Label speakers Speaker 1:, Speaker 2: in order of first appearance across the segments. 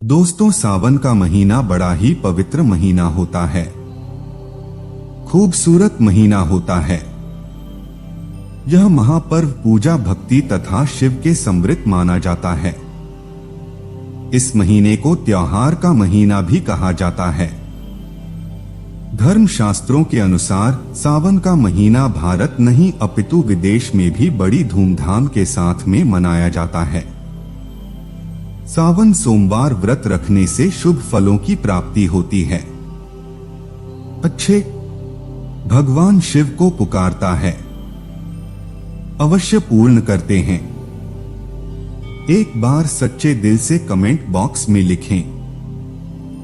Speaker 1: दोस्तों, सावन का महीना बड़ा ही पवित्र महीना होता है। खूबसूरत महीना होता है। यह महापर्व पूजा, भक्ति तथा शिव के समृद्ध माना जाता है। इस महीने को त्योहार का महीना भी कहा जाता है। धर्म शास्त्रों के अनुसार सावन का महीना भारत नहीं अपितु विदेश में भी बड़ी धूमधाम के साथ में मनाया जाता है। सावन सोमवार व्रत रखने से शुभ फलों की प्राप्ति होती है। अच्छे भगवान शिव को पुकारता है, अवश्य पूर्ण करते हैं। एक बार सच्चे दिल से कमेंट बॉक्स में लिखें,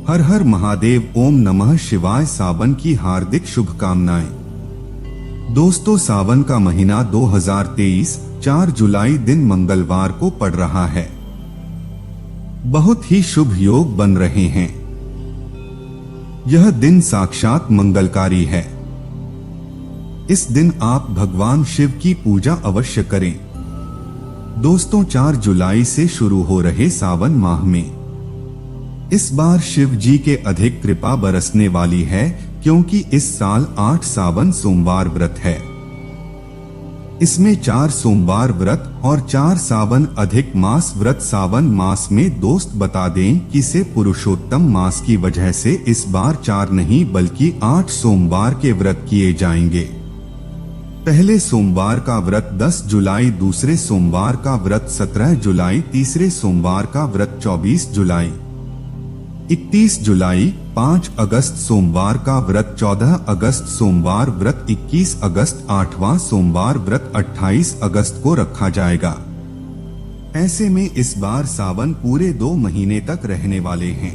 Speaker 1: हर हर महादेव, ओम नमः शिवाय। सावन की हार्दिक शुभकामनाएं। दोस्तों, सावन का महीना 2023 4 जुलाई दिन मंगलवार को पड़ रहा है। बहुत ही शुभ योग बन रहे हैं। यह दिन साक्षात मंगलकारी है। इस दिन आप भगवान शिव की पूजा अवश्य करें। दोस्तों, 4 जुलाई से शुरू हो रहे सावन माह में इस बार शिव जी के अधिक कृपा बरसने वाली है, क्योंकि इस साल 8 सावन सोमवार व्रत है। इसमें 4 सोमवार व्रत और 4 सावन अधिक मास व्रत। सावन मास में दोस्त बता दें कि से पुरुषोत्तम मास की वजह से इस बार 4 नहीं बल्कि 8 सोमवार के व्रत किए जाएंगे। पहले सोमवार का व्रत 10 जुलाई, दूसरे सोमवार का व्रत 17 जुलाई, तीसरे सोमवार का व्रत 24 जुलाई, 31 जुलाई, 5 अगस्त सोमवार का व्रत, 14 अगस्त सोमवार व्रत, 21 अगस्त 8वां सोमवार व्रत, 28 अगस्त को रखा जाएगा। ऐसे में इस बार सावन पूरे 2 महीने तक रहने वाले हैं,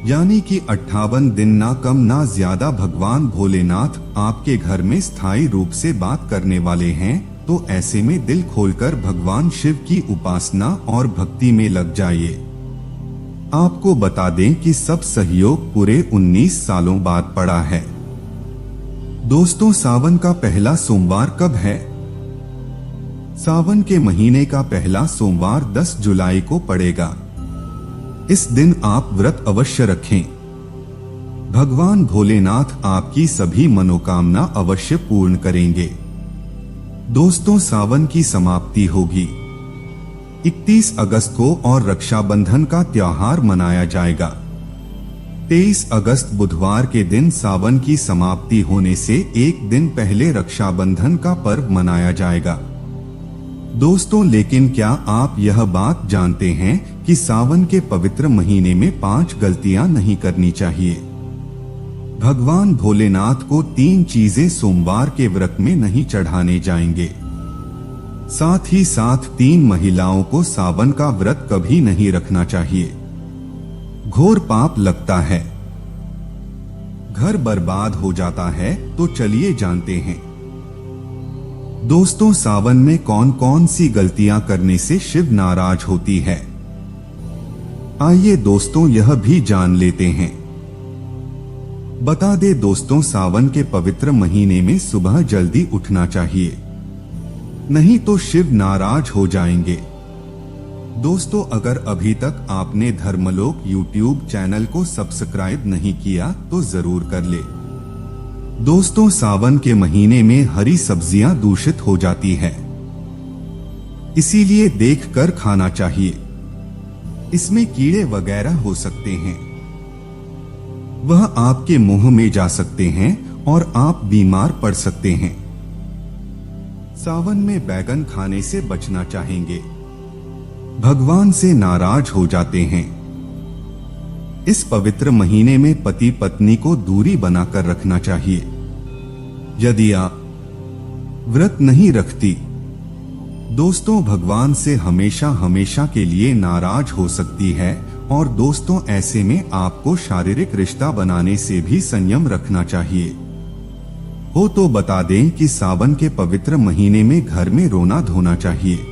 Speaker 1: यानी कि 58 दिन, ना कम ना ज्यादा। भगवान भोलेनाथ आपके घर में स्थायी रूप से बात करने वाले हैं, तो ऐसे में दिल खोलकर भगवान शिव की उपासना और भक्ति में लग जाइए। आपको बता दें कि सब सहयोग पूरे 19 सालों बाद पड़ा है। दोस्तों, सावन का पहला सोमवार कब है? सावन के महीने का पहला सोमवार 10 जुलाई को पड़ेगा। इस दिन आप व्रत अवश्य रखें। भगवान भोलेनाथ आपकी सभी मनोकामना अवश्य पूर्ण करेंगे। दोस्तों, सावन की समाप्ति होगी 31 अगस्त को और रक्षाबंधन का त्योहार मनाया जाएगा। 23 अगस्त बुधवार के दिन सावन की समाप्ति होने से एक दिन पहले रक्षाबंधन का पर्व मनाया जाएगा। दोस्तों, लेकिन क्या आप यह बात जानते हैं कि सावन के पवित्र महीने में 5 गलतियां नहीं करनी चाहिए? भगवान भोलेनाथ को 3 चीजें सोमवार के व्रत में नहीं चढ़ाने जाएंगे। साथ ही साथ 3 महिलाओं को सावन का व्रत कभी नहीं रखना चाहिए। घोर पाप लगता है, घर बर्बाद हो जाता है। तो चलिए जानते हैं दोस्तों, सावन में कौन कौन सी गलतियां करने से शिव नाराज होती है। आइए दोस्तों, यह भी जान लेते हैं। बता दे दोस्तों, सावन के पवित्र महीने में सुबह जल्दी उठना चाहिए, नहीं तो शिव नाराज हो जाएंगे। दोस्तों, अगर अभी तक आपने धर्मलोक यूट्यूब चैनल को सब्सक्राइब नहीं किया तो जरूर कर ले। दोस्तों, सावन के महीने में हरी सब्जियां दूषित हो जाती है, इसीलिए देखकर खाना चाहिए। इसमें कीड़े वगैरह हो सकते हैं, वह आपके मुंह में जा सकते हैं और आप बीमार पड़ सकते हैं। सावन में बैगन खाने से बचना चाहेंगे, भगवान से नाराज हो जाते हैं। इस पवित्र महीने में पति पत्नी को दूरी बनाकर रखना चाहिए। यदि आप व्रत नहीं रखती, दोस्तों भगवान से हमेशा हमेशा के लिए नाराज हो सकती है। और दोस्तों, ऐसे में आपको शारीरिक रिश्ता बनाने से भी संयम रखना चाहिए। हो तो बता दें कि सावन के पवित्र महीने में घर में रोना धोना चाहिए।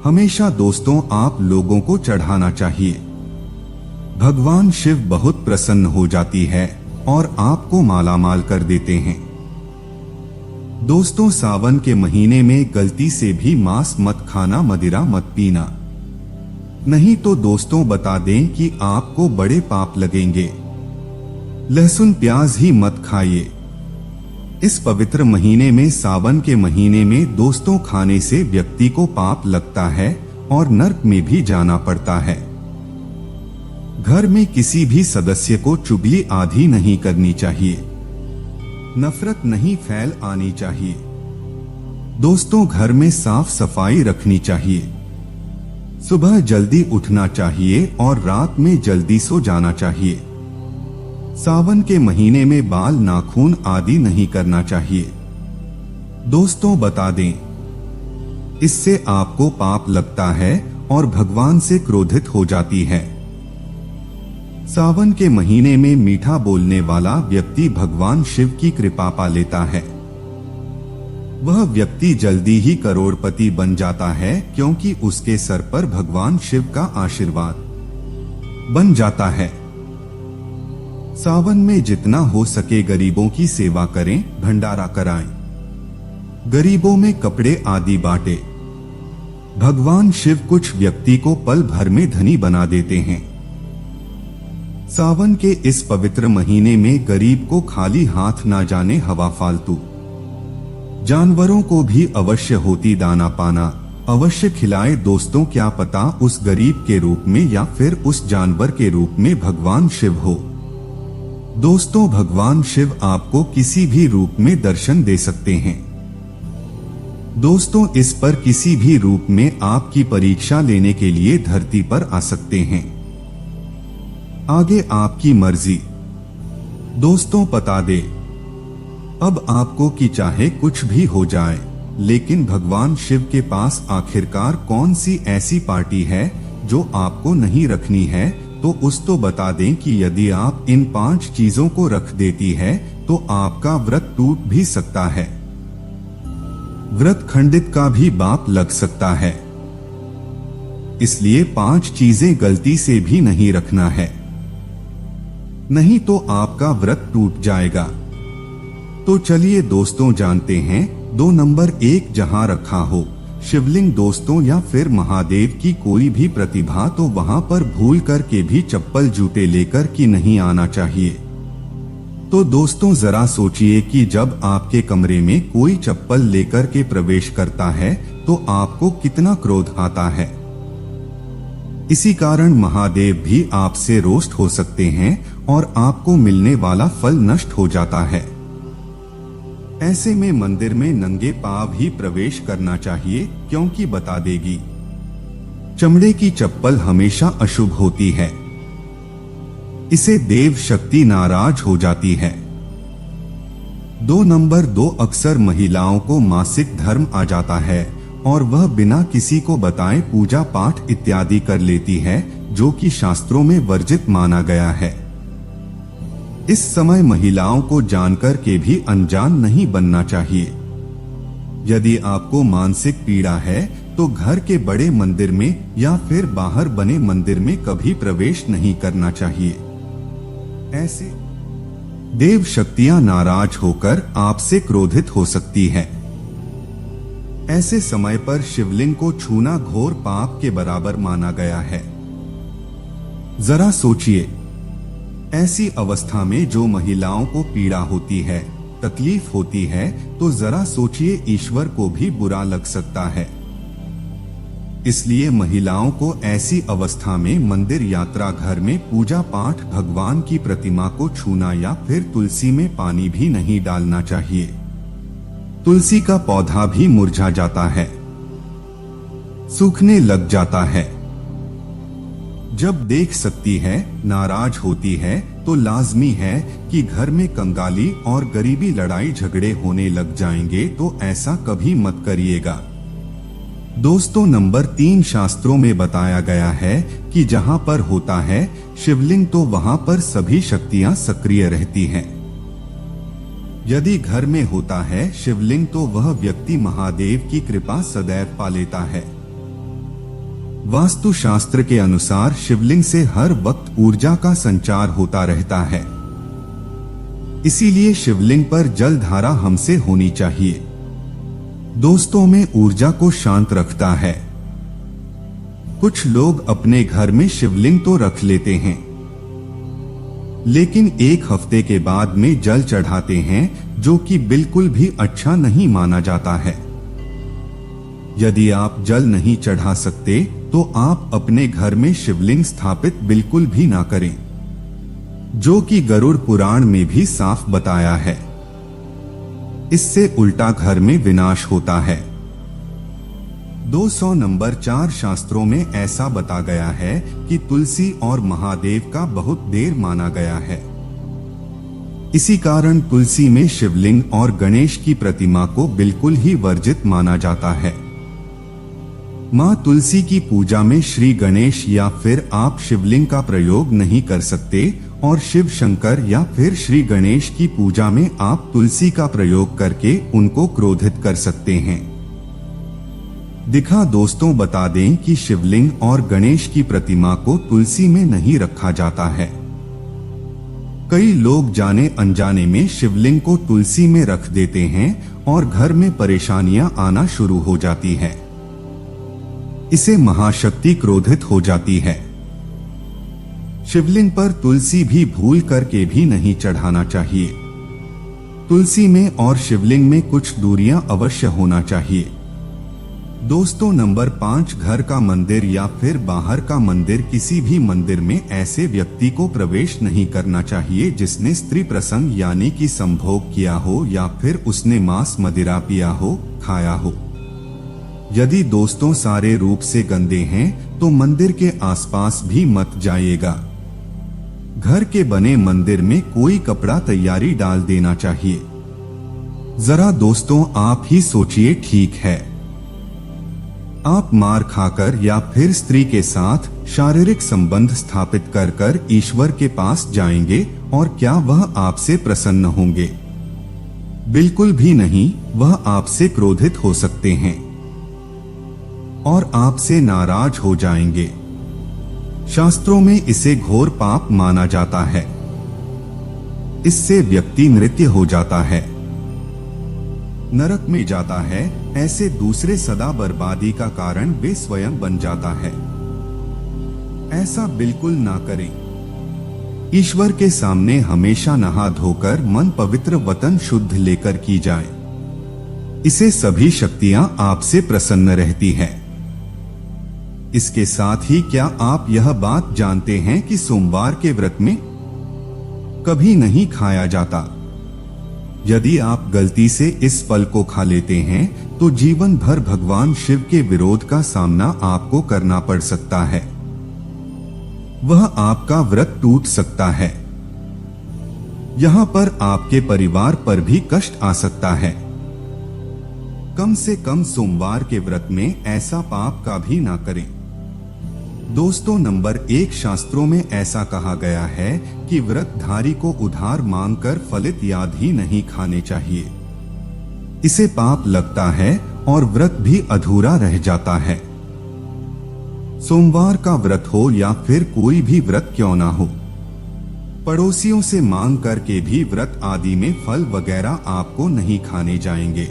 Speaker 1: हमेशा दोस्तों आप लोगों को चढ़ाना चाहिए। भगवान शिव बहुत प्रसन्न हो जाती है और आपको मालामाल कर देते हैं। दोस्तों, सावन के महीने में गलती से भी मांस मत खाना, मदिरा मत पीना। नहीं तो दोस्तों बता दें कि आपको बड़े पाप लगेंगे। लहसुन प्याज ही मत खाइए। इस पवित्र महीने में, सावन के महीने में दोस्तों खाने से व्यक्ति को पाप लगता है और नरक में भी जाना पड़ता है। घर में किसी भी सदस्य को चुगली आदि नहीं करनी चाहिए। नफरत नहीं फैल आनी चाहिए। दोस्तों घर में साफ सफाई रखनी चाहिए। सुबह जल्दी उठना चाहिए और रात में जल्दी सो जाना चाहिए। सावन के महीने में बाल नाखून आदि नहीं करना चाहिए। दोस्तों बता दें, इससे आपको पाप लगता है और भगवान से क्रोधित हो जाती है। सावन के महीने में मीठा बोलने वाला व्यक्ति भगवान शिव की कृपा पा लेता है। वह व्यक्ति जल्दी ही करोड़पति बन जाता है, क्योंकि उसके सर पर भगवान शिव का आशीर्वाद बन जाता है। सावन में जितना हो सके गरीबों की सेवा करें, भंडारा कराएं, गरीबों में कपड़े आदि बांटे। भगवान शिव कुछ व्यक्ति को पल भर में धनी बना देते हैं। सावन के इस पवित्र महीने में गरीब को खाली हाथ ना जाने हवा फालतू। जानवरों को भी अवश्य होती दाना पाना अवश्य खिलाए। दोस्तों क्या पता उस गरीब के रूप में या फिर उस जानवर के रूप में भगवान शिव हो। दोस्तों भगवान शिव आपको किसी भी रूप में दर्शन दे सकते हैं। दोस्तों इस पर किसी भी रूप में आपकी परीक्षा लेने के लिए धरती पर आ सकते हैं। आगे आपकी मर्जी। दोस्तों बता दे, अब आपको कि चाहे कुछ भी हो जाए, लेकिन भगवान शिव के पास आखिरकार कौन सी ऐसी पार्टी है जो आपको नहीं रखनी है, तो उस तो बता दें कि यदि आप इन 5 चीजों को रख देती है तो आपका व्रत टूट भी सकता है। व्रत खंडित का भी पाप लग सकता है। इसलिए 5 चीजें गलती से भी नहीं रखना है, नहीं तो आपका व्रत टूट जाएगा। तो चलिए दोस्तों जानते हैं। 2 नंबर 1, जहां रखा हो शिवलिंग दोस्तों या फिर महादेव की कोई भी प्रतिभा, तो वहां पर भूल करके भी चप्पल जूते लेकर की नहीं आना चाहिए। तो दोस्तों जरा सोचिए कि जब आपके कमरे में कोई चप्पल लेकर के प्रवेश करता है तो आपको कितना क्रोध आता है। इसी कारण महादेव भी आपसे रोस्ट हो सकते हैं और आपको मिलने वाला फल नष्ट हो जाता है। ऐसे में मंदिर में नंगे पांव ही प्रवेश करना चाहिए, क्योंकि बता देगी चमड़े की चप्पल हमेशा अशुभ होती है। इसे देव शक्ति नाराज हो जाती है। 2 नंबर 2, अक्सर महिलाओं को मासिक धर्म आ जाता है और वह बिना किसी को बताए पूजा पाठ इत्यादि कर लेती है, जो कि शास्त्रों में वर्जित माना गया है। इस समय महिलाओं को जानकर के भी अनजान नहीं बनना चाहिए। यदि आपको मानसिक पीड़ा है तो घर के बड़े मंदिर में या फिर बाहर बने मंदिर में कभी प्रवेश नहीं करना चाहिए। ऐसे देव शक्तियां नाराज होकर आपसे क्रोधित हो सकती है। ऐसे समय पर शिवलिंग को छूना घोर पाप के बराबर माना गया है। जरा सोचिए, ऐसी अवस्था में जो महिलाओं को पीड़ा होती है, तकलीफ होती है, तो जरा सोचिए ईश्वर को भी बुरा लग सकता है। इसलिए महिलाओं को ऐसी अवस्था में मंदिर यात्रा घर में पूजा पाठ भगवान की प्रतिमा को छूना या फिर तुलसी में पानी भी नहीं डालना चाहिए। तुलसी का पौधा भी मुरझा जाता है, सूखने लग जाता है। जब देख सकती है नाराज होती है तो लाजमी है कि घर में कंगाली और गरीबी लड़ाई झगड़े होने लग जाएंगे, तो ऐसा कभी मत करिएगा। दोस्तों नंबर 3, शास्त्रों में बताया गया है कि जहां पर होता है शिवलिंग तो वहां पर सभी शक्तियां सक्रिय रहती हैं। यदि घर में होता है शिवलिंग तो वह व्यक्ति महादेव की कृपा सदैव पा लेता है। वास्तु शास्त्र के अनुसार शिवलिंग से हर वक्त ऊर्जा का संचार होता रहता है। इसीलिए शिवलिंग पर जल धारा हमसे होनी चाहिए। दोस्तों में ऊर्जा को शांत रखता है। कुछ लोग अपने घर में शिवलिंग तो रख लेते हैं, लेकिन एक हफ्ते के बाद में जल चढ़ाते हैं, जो कि बिल्कुल भी अच्छा नहीं माना जाता है। यदि आप जल नहीं चढ़ा सकते तो आप अपने घर में शिवलिंग स्थापित बिल्कुल भी ना करें, जो कि गरुड़ पुराण में भी साफ बताया है। इससे उल्टा घर में विनाश होता है। 200 नंबर 4 शास्त्रों में ऐसा बता गया है कि तुलसी और महादेव का बहुत देर माना गया है। इसी कारण तुलसी में शिवलिंग और गणेश की प्रतिमा को बिल्कुल ही वर्जित माना जाता है। मां तुलसी की पूजा में श्री गणेश या फिर आप शिवलिंग का प्रयोग नहीं कर सकते, और शिव शंकर या फिर श्री गणेश की पूजा में आप तुलसी का प्रयोग करके उनको क्रोधित कर सकते हैं। दोस्तों बता दें कि शिवलिंग और गणेश की प्रतिमा को तुलसी में नहीं रखा जाता है। कई लोग जाने अनजाने में शिवलिंग को तुलसी में रख देते हैं और घर में परेशानियां आना शुरू हो जाती है। इसे महाशक्ति क्रोधित हो जाती है। शिवलिंग पर तुलसी भी भूल करके भी नहीं चढ़ाना चाहिए। तुलसी में और शिवलिंग में कुछ दूरियां अवश्य होना चाहिए। दोस्तों नंबर 5, घर का मंदिर या फिर बाहर का मंदिर, किसी भी मंदिर में ऐसे व्यक्ति को प्रवेश नहीं करना चाहिए जिसने स्त्री प्रसंग यानी कि संभोग किया हो या फिर उसने मांस मदिरा पिया हो, खाया हो। यदि दोस्तों सारे रूप से गंदे हैं तो मंदिर के आसपास भी मत जाइएगा। घर के बने मंदिर में कोई कपड़ा तैयारी डाल देना चाहिए। जरा दोस्तों आप ही सोचिए, ठीक है आप मार खाकर या फिर स्त्री के साथ शारीरिक संबंध स्थापित कर कर ईश्वर के पास जाएंगे और क्या वह आपसे प्रसन्न होंगे? बिल्कुल भी नहीं, वह आपसे क्रोधित हो सकते हैं और आपसे नाराज हो जाएंगे। शास्त्रों में इसे घोर पाप माना जाता है। इससे व्यक्ति नृत्य हो जाता है, नरक में जाता है। ऐसे दूसरे सदा बर्बादी का कारण वे स्वयं बन जाता है। ऐसा बिल्कुल ना करें। ईश्वर के सामने हमेशा नहा धोकर मन पवित्र वतन शुद्ध लेकर की जाए। इसे सभी शक्तियां आपसे प्रसन्न रहती है। इसके साथ ही क्या आप यह बात जानते हैं कि सोमवार के व्रत में कभी नहीं खाया जाता? यदि आप गलती से इस फल को खा लेते हैं तो जीवन भर भगवान शिव के विरोध का सामना आपको करना पड़ सकता है। वह आपका व्रत टूट सकता है। यहाँ पर आपके परिवार पर भी कष्ट आ सकता है। कम से कम सोमवार के व्रत में ऐसा पाप का भी ना करें। दोस्तों नंबर 1, शास्त्रों में ऐसा कहा गया है कि व्रतधारी को उधार मांगकर फलित याद ही नहीं खाने चाहिए। इसे पाप लगता है और व्रत भी अधूरा रह जाता है। सोमवार का व्रत हो या फिर कोई भी व्रत क्यों ना हो, पड़ोसियों से मांग करके भी व्रत आदि में फल वगैरह आपको नहीं खाने जाएंगे।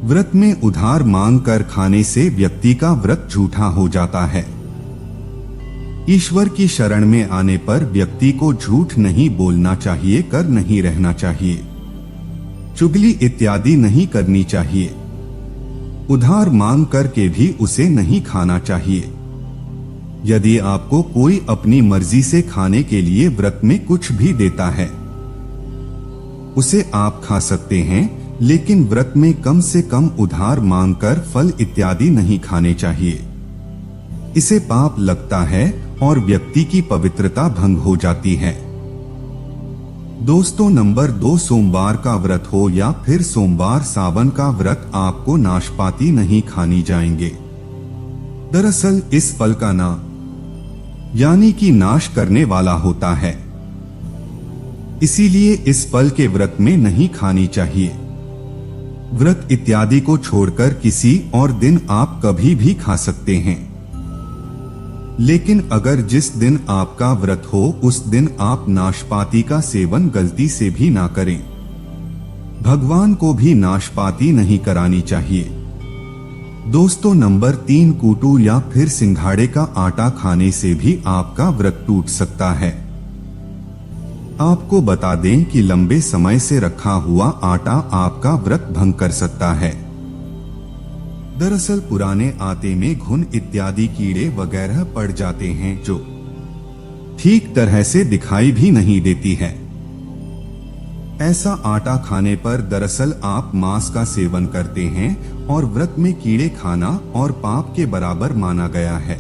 Speaker 1: व्रत में उधार मांग कर खाने से व्यक्ति का व्रत झूठा हो जाता है। ईश्वर की शरण में आने पर व्यक्ति को झूठ नहीं बोलना चाहिए, कर नहीं रहना चाहिए, चुगली इत्यादि नहीं करनी चाहिए। उधार मांग करके भी उसे नहीं खाना चाहिए। यदि आपको कोई अपनी मर्जी से खाने के लिए व्रत में कुछ भी देता है, उसे आप खा सकते हैं, लेकिन व्रत में कम से कम उधार मांगकर फल इत्यादि नहीं खाने चाहिए। इसे पाप लगता है और व्यक्ति की पवित्रता भंग हो जाती है। दोस्तों नंबर 2, सोमवार का व्रत हो या फिर सोमवार सावन का व्रत, आपको नाशपाती नहीं खानी जाएंगे। दरअसल इस फल का नाम यानी कि नाश करने वाला होता है, इसीलिए इस फल के व्रत में नहीं खानी चाहिए। व्रत इत्यादि को छोड़कर किसी और दिन आप कभी भी खा सकते हैं, लेकिन अगर जिस दिन आपका व्रत हो उस दिन आप नाशपाती का सेवन गलती से भी ना करें। भगवान को भी नाशपाती नहीं करानी चाहिए। दोस्तों नंबर 3, कूटू या फिर सिंघाड़े का आटा खाने से भी आपका व्रत टूट सकता है। आपको बता दें कि लंबे समय से रखा हुआ आटा आपका व्रत भंग कर सकता है। दरअसल पुराने आटे में घुन इत्यादि कीड़े वगैरह पड़ जाते हैं जो ठीक तरह से दिखाई भी नहीं देती है। ऐसा आटा खाने पर दरअसल आप मांस का सेवन करते हैं और व्रत में कीड़े खाना और पाप के बराबर माना गया है।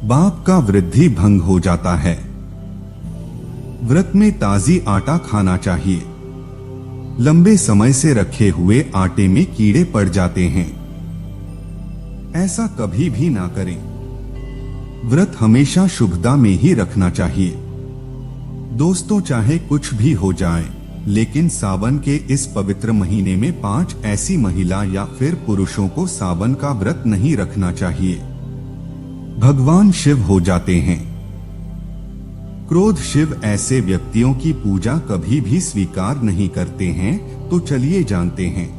Speaker 1: पाप का वृद्धि भंग हो जाता है। व्रत में ताजी आटा खाना चाहिए। लंबे समय से रखे हुए आटे में कीड़े पड़ जाते हैं, ऐसा कभी भी ना करें। व्रत हमेशा शुभता में ही रखना चाहिए। दोस्तों चाहे कुछ भी हो जाए, लेकिन सावन के इस पवित्र महीने में 5 ऐसी महिला या फिर पुरुषों को सावन का व्रत नहीं रखना चाहिए। भगवान शिव हो जाते हैं क्रोध। शिव ऐसे व्यक्तियों की पूजा कभी भी स्वीकार नहीं करते हैं। तो चलिए जानते हैं।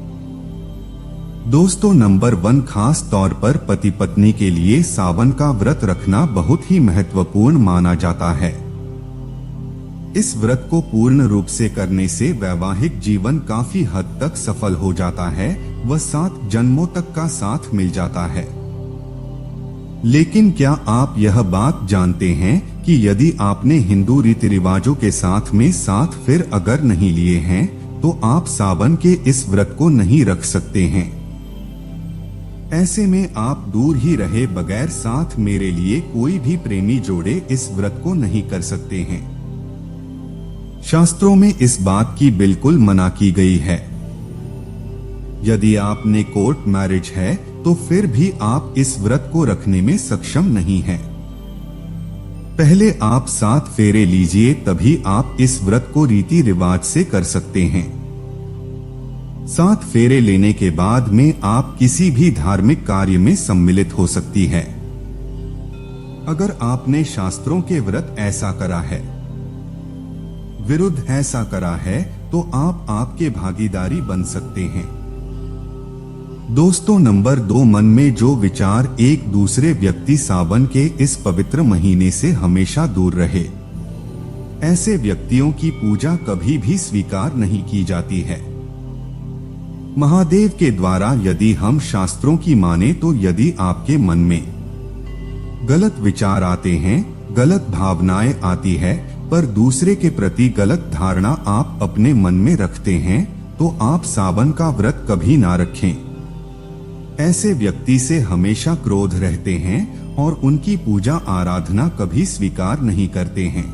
Speaker 1: दोस्तों नंबर 1, खास तौर पर पति पत्नी के लिए सावन का व्रत रखना बहुत ही महत्वपूर्ण माना जाता है। इस व्रत को पूर्ण रूप से करने से वैवाहिक जीवन काफी हद तक सफल हो जाता है व 7 जन्मों तक का साथ मिल जाता है। लेकिन क्या आप यह बात जानते हैं कि यदि आपने हिंदू रीति रिवाजों के साथ में साथ फिर अगर नहीं लिए हैं तो आप सावन के इस व्रत को नहीं रख सकते हैं। ऐसे में आप दूर ही रहे बगैर साथ मेरे लिए कोई भी प्रेमी जोड़े इस व्रत को नहीं कर सकते हैं। शास्त्रों में इस बात की बिल्कुल मना की गई है। यदि आपने कोर्ट मैरिज है तो फिर भी आप इस व्रत को रखने में सक्षम नहीं हैं। पहले आप 7 फेरे लीजिए, तभी आप इस व्रत को रीति रिवाज से कर सकते हैं। 7 फेरे लेने के बाद में आप किसी भी धार्मिक कार्य में सम्मिलित हो सकती है। अगर आपने शास्त्रों के व्रत ऐसा करा है, विरुद्ध ऐसा करा है, तो आप आपके भागीदारी बन सकते हैं। दोस्तों नंबर 2, मन में जो विचार एक दूसरे व्यक्ति सावन के इस पवित्र महीने से हमेशा दूर रहे, ऐसे व्यक्तियों की पूजा कभी भी स्वीकार नहीं की जाती है। महादेव के द्वारा यदि हम शास्त्रों की माने तो यदि आपके मन में गलत विचार आते हैं, गलत भावनाएं आती है, पर दूसरे के प्रति गलत धारणा आप अपने मन में रखते हैं, तो आप सावन का व्रत कभी ना रखें। ऐसे व्यक्ति से हमेशा क्रोध रहते हैं और उनकी पूजा आराधना कभी स्वीकार नहीं करते हैं।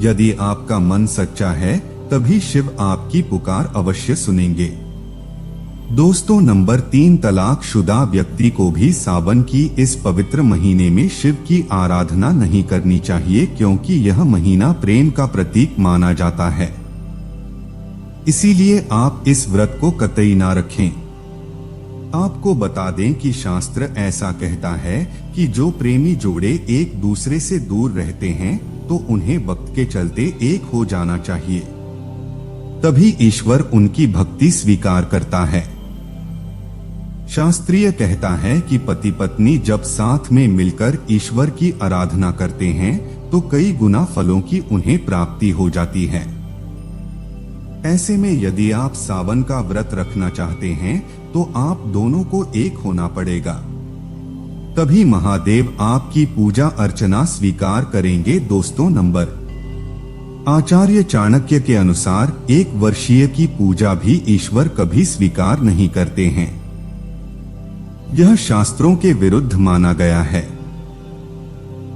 Speaker 1: यदि आपका मन सच्चा है तभी शिव आपकी पुकार अवश्य सुनेंगे। दोस्तों नंबर 3, तलाकशुदा व्यक्ति को भी सावन की इस पवित्र महीने में शिव की आराधना नहीं करनी चाहिए, क्योंकि यह महीना प्रेम का प्रतीक माना जाता है। इसीलिए आप इस व्रत को कतई ना रखें। आपको बता दें कि शास्त्र ऐसा कहता है कि जो प्रेमी जोड़े एक दूसरे से दूर रहते हैं तो उन्हें वक्त के चलते एक हो जाना चाहिए, तभी ईश्वर उनकी भक्ति स्वीकार करता है। शास्त्रीय कहता है कि पति पत्नी जब साथ में मिलकर ईश्वर की आराधना करते हैं तो कई गुना फलों की उन्हें प्राप्ति हो जाती है। ऐसे में यदि आप सावन का व्रत रखना चाहते हैं तो आप दोनों को एक होना पड़ेगा, तभी महादेव आपकी पूजा अर्चना स्वीकार करेंगे। दोस्तों नंबर, आचार्य चाणक्य के अनुसार 1 वर्षीय की पूजा भी ईश्वर कभी स्वीकार नहीं करते हैं। यह शास्त्रों के विरुद्ध माना गया है।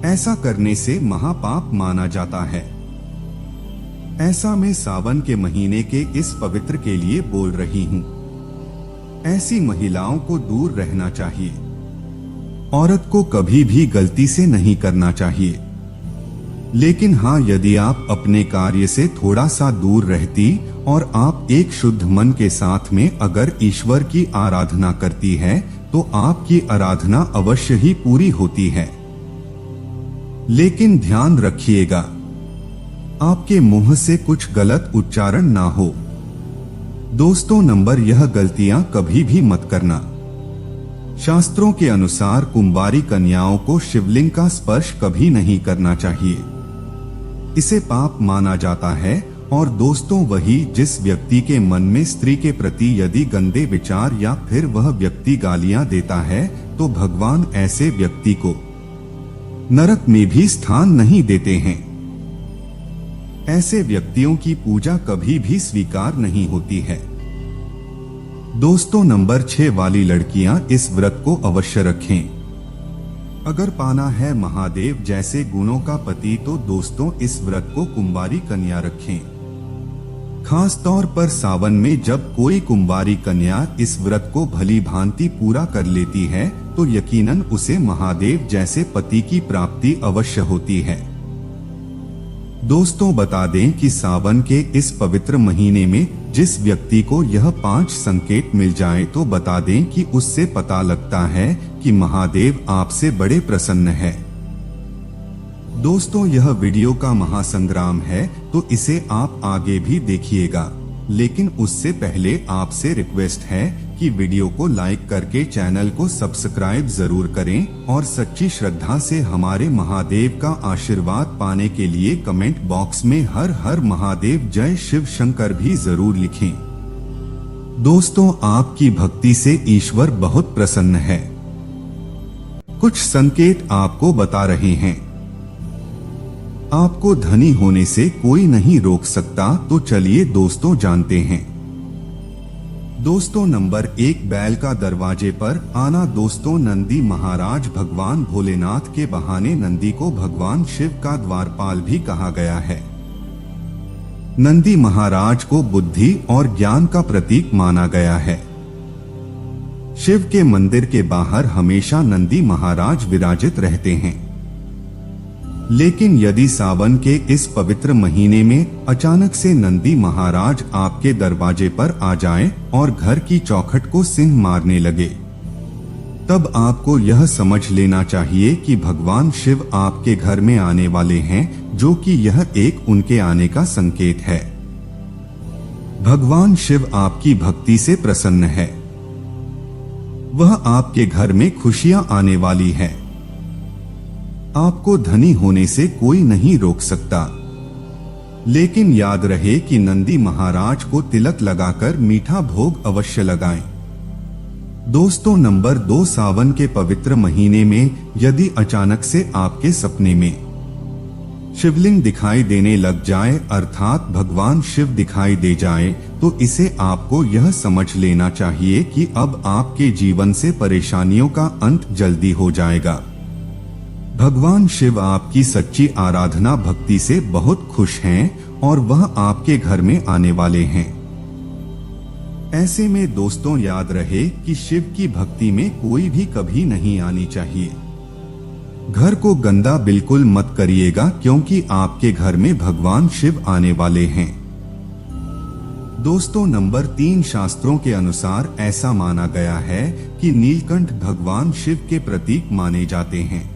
Speaker 1: ऐसा करने से महापाप माना जाता है। ऐसा मैं सावन के महीने के इस पवित्र के लिए बोल रही हूँ। ऐसी महिलाओं को दूर रहना चाहिए। औरत को कभी भी गलती से नहीं करना चाहिए। लेकिन हाँ, यदि आप अपने कार्य से थोड़ा सा दूर रहती और आप एक शुद्ध मन के साथ में अगर ईश्वर की आराधना करती है तो आपकी आराधना अवश्य ही पूरी होती है। लेकिन ध्यान रखिएगा, आपके मुंह से कुछ गलत उच्चारण ना हो। दोस्तों नंबर यह गलतियां कभी भी मत करना। शास्त्रों के अनुसार कुंवारी कन्याओं को शिवलिंग का स्पर्श कभी नहीं करना चाहिए, इसे पाप माना जाता है। और दोस्तों वही जिस व्यक्ति के मन में स्त्री के प्रति यदि गंदे विचार या फिर वह व्यक्ति गालियां देता है तो भगवान ऐसे व्यक्ति को नरक में भी स्थान नहीं देते हैं। ऐसे व्यक्तियों की पूजा कभी भी स्वीकार नहीं होती है। दोस्तों नंबर 6 वाली लड़कियां इस व्रत को अवश्य रखें। अगर पाना है महादेव जैसे गुणों का पति तो दोस्तों इस व्रत को कुंवारी कन्या रखें। खास तौर पर सावन में जब कोई कुंवारी कन्या इस व्रत को भली भांति पूरा कर लेती है तो यकीनन उसे महादेव जैसे पति की प्राप्ति अवश्य होती है। दोस्तों बता दें कि सावन के इस पवित्र महीने में जिस व्यक्ति को यह 5 संकेत मिल जाए तो बता दें कि उससे पता लगता है कि महादेव आपसे बड़े प्रसन्न है। दोस्तों यह वीडियो का महासंग्राम है तो इसे आप आगे भी देखिएगा, लेकिन उससे पहले आपसे रिक्वेस्ट है कि वीडियो को लाइक करके चैनल को सब्सक्राइब जरूर करें और सच्ची श्रद्धा से हमारे महादेव का आशीर्वाद पाने के लिए कमेंट बॉक्स में हर हर महादेव जय शिव शंकर भी जरूर लिखें। दोस्तों आपकी भक्ति से ईश्वर बहुत प्रसन्न है। कुछ संकेत आपको बता रहे हैं। आपको धनी होने से कोई नहीं रोक सकता, तो चलिए दोस्तों जानते हैं। दोस्तों नंबर 1 बैल का दरवाजे पर आना। दोस्तों नंदी महाराज भगवान भोलेनाथ के बहाने नंदी को भगवान शिव का द्वारपाल भी कहा गया है। नंदी महाराज को बुद्धि और ज्ञान का प्रतीक माना गया है। शिव के मंदिर के बाहर हमेशा नंदी महाराज विराजित रहते हैं। लेकिन यदि सावन के इस पवित्र महीने में अचानक से नंदी महाराज आपके दरवाजे पर आ जाएं और घर की चौखट को सिंह मारने लगे, तब आपको यह समझ लेना चाहिए कि भगवान शिव आपके घर में आने वाले हैं, जो कि यह एक उनके आने का संकेत है। भगवान शिव आपकी भक्ति से प्रसन्न है। वह आपके घर में खुशियां आने वाली है। आपको धनी होने से कोई नहीं रोक सकता। लेकिन याद रहे कि नंदी महाराज को तिलक लगाकर मीठा भोग अवश्य लगाएं। दोस्तों नंबर 2 सावन के पवित्र महीने में यदि अचानक से आपके सपने में शिवलिंग दिखाई देने लग जाए, अर्थात भगवान शिव दिखाई दे जाए, तो इसे आपको यह समझ लेना चाहिए कि अब आपके जीवन से परेशानियों का अंत जल्दी हो जाएगा। भगवान शिव आपकी सच्ची आराधना भक्ति से बहुत खुश हैं और वह आपके घर में आने वाले हैं। ऐसे में दोस्तों याद रहे कि शिव की भक्ति में कोई भी कभी नहीं आनी चाहिए। घर को गंदा बिल्कुल मत करिएगा, क्योंकि आपके घर में भगवान शिव आने वाले हैं। दोस्तों नंबर 3 शास्त्रों के अनुसार ऐसा माना गया है कि नीलकंठ भगवान शिव के प्रतीक माने जाते हैं।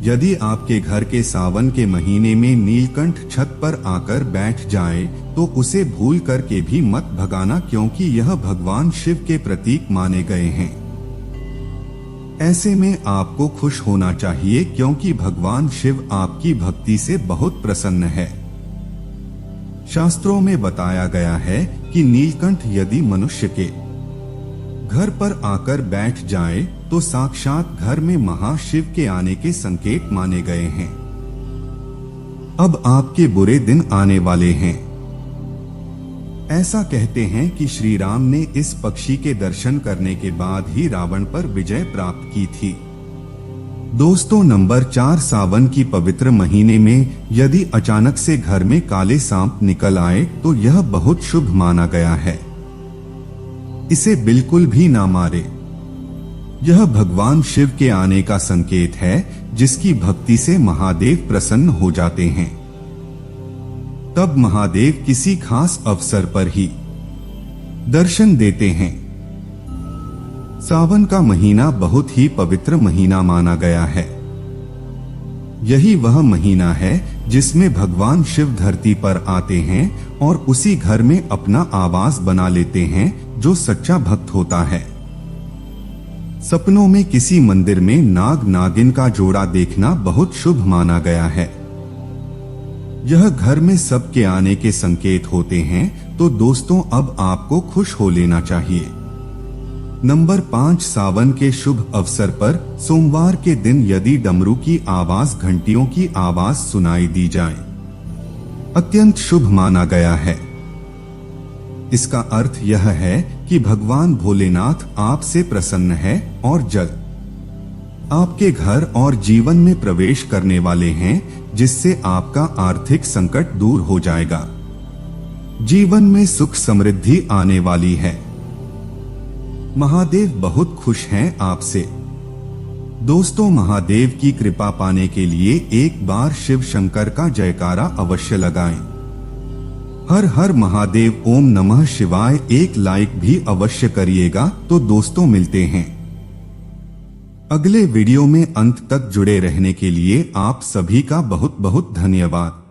Speaker 1: यदि आपके घर के सावन के महीने में नीलकंठ छत पर आकर बैठ जाए तो उसे भूल करके भी मत भगाना, क्योंकि यह भगवान शिव के प्रतीक माने गए हैं। ऐसे में आपको खुश होना चाहिए, क्योंकि भगवान शिव आपकी भक्ति से बहुत प्रसन्न है। शास्त्रों में बताया गया है कि नीलकंठ यदि मनुष्य के घर पर आकर बैठ जाए तो साक्षात घर में महाशिव के आने के संकेत माने गए हैं। अब आपके बुरे दिन आने वाले हैं। ऐसा कहते हैं कि श्री राम ने इस पक्षी के दर्शन करने के बाद ही रावण पर विजय प्राप्त की थी। दोस्तों नंबर 4 सावन की पवित्र महीने में यदि अचानक से घर में काले सांप निकल आए तो यह बहुत शुभ माना गया है। इसे बिल्कुल भी ना मारे। यह भगवान शिव के आने का संकेत है, जिसकी भक्ति से महादेव प्रसन्न हो जाते हैं। तब महादेव किसी खास अवसर पर ही दर्शन देते हैं। सावन का महीना बहुत ही पवित्र महीना माना गया है। यही वह महीना है जिसमें भगवान शिव धरती पर आते हैं और उसी घर में अपना आवास बना लेते हैं। जो सच्चा भक्त होता है, सपनों में किसी मंदिर में नाग नागिन का जोड़ा देखना बहुत शुभ माना गया है। यह घर में सबके आने के संकेत होते हैं। तो दोस्तों, अब आपको खुश हो लेना चाहिए। नंबर 5, सावन के शुभ अवसर पर सोमवार के दिन यदि डमरू की आवाज, घंटियों की आवाज सुनाई दी जाए, अत्यंत शुभ माना गया है। इसका अर्थ यह है कि भगवान भोलेनाथ आपसे प्रसन्न है और जल्द आपके घर और जीवन में प्रवेश करने वाले हैं, जिससे आपका आर्थिक संकट दूर हो जाएगा। जीवन में सुख समृद्धि आने वाली है। महादेव बहुत खुश हैं आपसे। दोस्तों, महादेव की कृपा पाने के लिए एक बार शिव शंकर का जयकारा अवश्य लगाएं। हर हर महादेव, ओम नमः शिवाय। एक लाइक भी अवश्य करिएगा। तो दोस्तों, मिलते हैं अगले वीडियो में। अंत तक जुड़े रहने के लिए आप सभी का बहुत बहुत धन्यवाद।